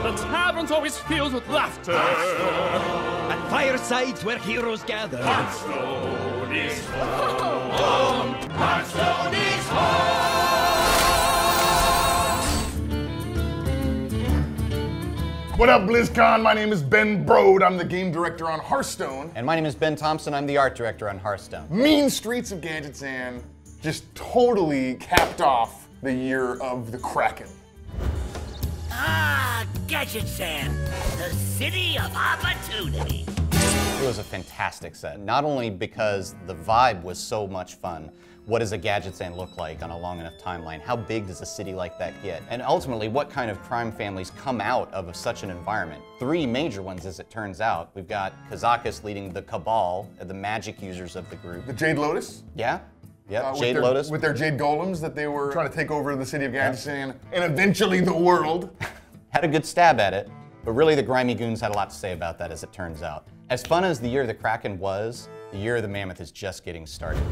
The tavern's always filled with laughter. At firesides where heroes gather. Hearthstone is home. Hearthstone is home. What up, BlizzCon? My name is Ben Brode. I'm the game director on Hearthstone. And my name is Ben Thompson. I'm the art director on Hearthstone. Mean Streets of Gadgetzan just totally capped off the year of the Kraken. Ah, Gadgetzan, the city of opportunity. It was a fantastic set, not only because the vibe was so much fun. What does a Gadgetzan look like on a long enough timeline? How big does a city like that get? And ultimately, what kind of crime families come out of such an environment? 3 major ones, as it turns out. We've got Kazakus leading the Cabal, the magic users of the group. The Jade Lotus? Yeah. Yep, Jade Lotus. Lotus. With their Jade Golems that they were trying to take over the city of Gadgetzan and eventually the world. Had a good stab at it, but really the grimy goons had a lot to say about that, as it turns out. As fun as the Year of the Kraken was, the Year of the Mammoth is just getting started.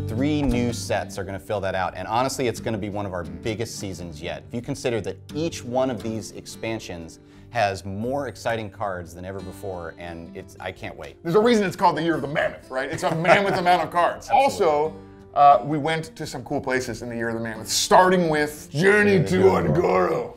3 new sets are going to fill that out, and honestly, it's going to be one of our biggest seasons yet. If you consider that each one of these expansions has more exciting cards than ever before, and I can't wait. There's a reason it's called the Year of the Mammoth, right? It's a mammoth amount of cards. Also, we went to some cool places in the Year of the Mammoth, starting with Journey to Ungoro.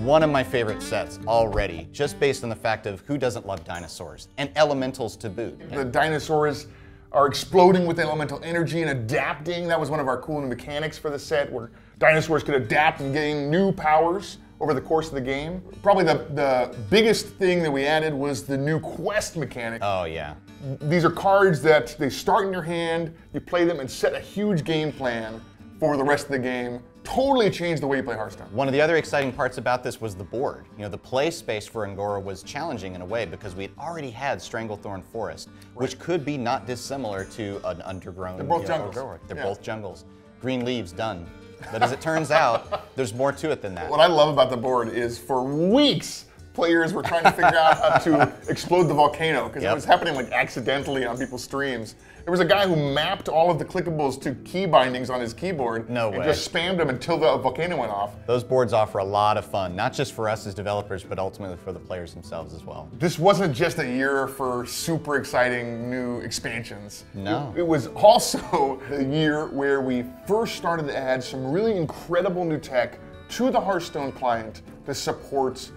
One of my favorite sets already, just based on the fact of who doesn't love dinosaurs, and elementals to boot. The dinosaurs are exploding with elemental energy and adapting. That was one of our cool new mechanics for the set, where dinosaurs could adapt and gain new powers over the course of the game. Probably the biggest thing that we added was the new quest mechanic. Oh yeah. These are cards that they start in your hand, you play them and set a huge game plan for the rest of the game. Totally changed the way you play Hearthstone. One of the other exciting parts about this was the board. You know, the play space for Ungoro was challenging in a way because we had already had Stranglethorn Forest, which could be not dissimilar to an undergrown. They're both jungles. They're both jungles. Green leaves, done. But as it turns out, there's more to it than that. What I love about the board is for weeks, players were trying to figure out how to explode the volcano, because it was happening like accidentally on people's streams. There was a guy who mapped all of the clickables to key bindings on his keyboard and just spammed them until the volcano went off. Those boards offer a lot of fun, not just for us as developers, but ultimately for the players themselves as well. This wasn't just a year for super exciting new expansions. No. It was also the year where we first started to add some really incredible new tech to the Hearthstone client that supports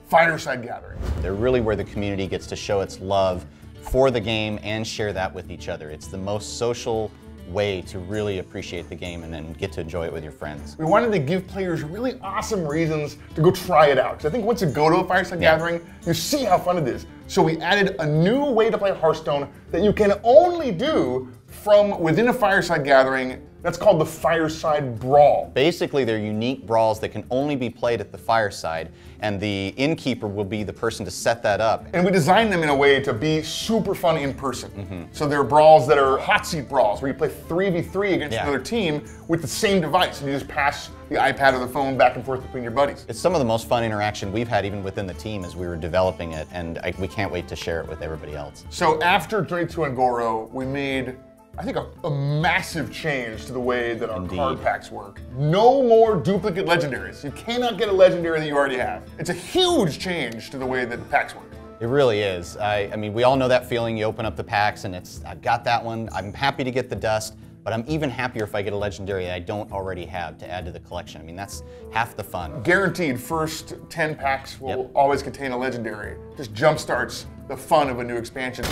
fireside gatherings. They're really where the community gets to show its love for the game and share that with each other. It's the most social way to really appreciate the game and then get to enjoy it with your friends. We wanted to give players really awesome reasons to go try it out, because I think once you go to a fireside gathering, you see how fun it is. So we added a new way to play Hearthstone that you can only do from within a fireside gathering. That's called the Fireside Brawl. Basically, they're unique brawls that can only be played at the fireside, and the innkeeper will be the person to set that up. And we designed them in a way to be super fun in person. So they're brawls that are hot seat brawls, where you play 3v3 against another team with the same device, and you just pass the iPad or the phone back and forth between your buddies. It's some of the most fun interaction we've had even within the team as we were developing it, and we can't wait to share it with everybody else. So after Journey to Ungoro, we made, I think, a massive change to the way that our card packs work. No more duplicate legendaries. You cannot get a legendary that you already have. It's a huge change to the way that the packs work. It really is. I mean, we all know that feeling. You open up the packs and it's, I've got that one. I'm happy to get the dust, but I'm even happier if I get a legendary that I don't already have to add to the collection. I mean, that's half the fun. Guaranteed, first 10 packs will always contain a legendary. Just jumpstarts the fun of a new expansion.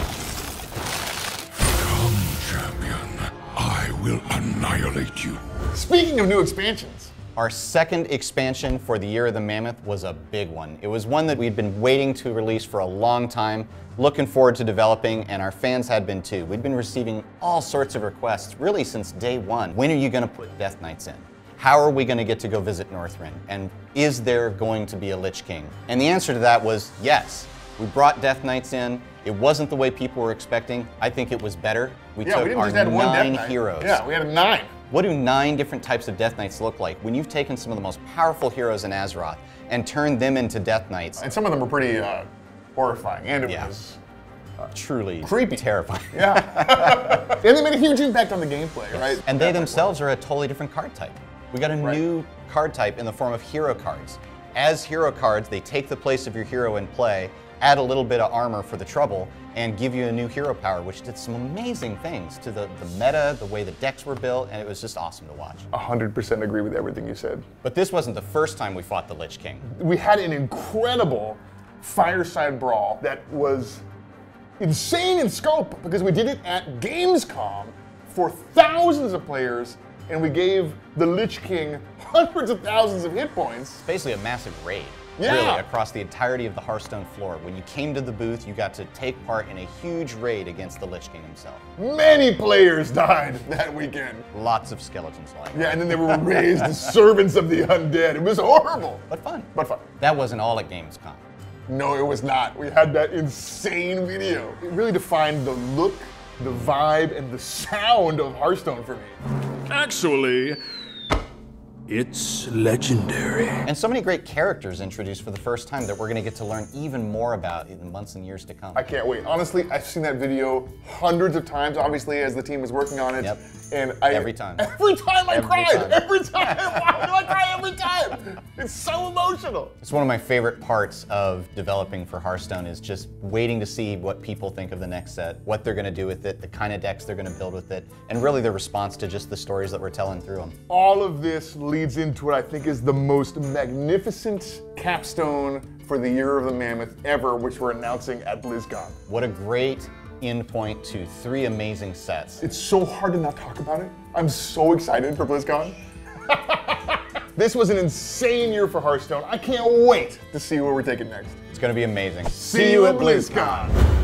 Champion, I will annihilate you. Speaking of new expansions, our second expansion for the Year of the Mammoth was a big one. It was one that we'd been waiting to release for a long time, looking forward to developing, and our fans had been too. We'd been receiving all sorts of requests, really since day one. When are you gonna put Death Knights in? How are we gonna get to go visit Northrend? And is there going to be a Lich King? And the answer to that was yes. We brought Death Knights in. It wasn't the way people were expecting. I think it was better. We took we didn't our just add one 9 Death Knight. heroes. Yeah, we had 9. What do 9 different types of Death Knights look like when you've taken some of the most powerful heroes in Azeroth and turned them into Death Knights? And some of them were pretty horrifying, and it was truly creepy, terrifying. Yeah. And they made a huge impact on the gameplay, right? And they themselves are a totally different card type. We got a new card type in the form of hero cards. As hero cards, they take the place of your hero in play, add a little bit of armor for the trouble, and give you a new hero power, which did some amazing things to the meta, the way the decks were built, and it was just awesome to watch. 100% agree with everything you said. But this wasn't the first time we fought the Lich King. We had an incredible fireside brawl that was insane in scope because we did it at Gamescom for thousands of players, and we gave the Lich King hundreds of thousands of hit points. It's basically a massive raid. Yeah. Really, across the entirety of the Hearthstone floor. When you came to the booth, you got to take part in a huge raid against the Lich King himself. Many players died that weekend. Lots of skeletons lying. Yeah, and then they were raised as servants of the undead. It was horrible. But fun. But fun. That wasn't all at Gamescom. No, it was not. We had that insane video. It really defined the look, the vibe, and the sound of Hearthstone for me. Actually, it's legendary. And so many great characters introduced for the first time that we're going to get to learn even more about in the months and years to come. I can't wait. Honestly, I've seen that video hundreds of times, obviously, as the team was working on it. Yep. And Every time. Every time I cried. time. Every time. Why do I cry every time? It's so emotional. It's one of my favorite parts of developing for Hearthstone is just waiting to see what people think of the next set, what they're going to do with it, the kind of decks they're going to build with it, and really the response to just the stories that we're telling through them. All of this leads into what I think is the most magnificent capstone for the Year of the Mammoth ever, which we're announcing at BlizzCon. What a great end point to 3 amazing sets. It's so hard to not talk about it. I'm so excited for BlizzCon. This was an insane year for Hearthstone. I can't wait to see where we take it next. It's going to be amazing. See you at BlizzCon.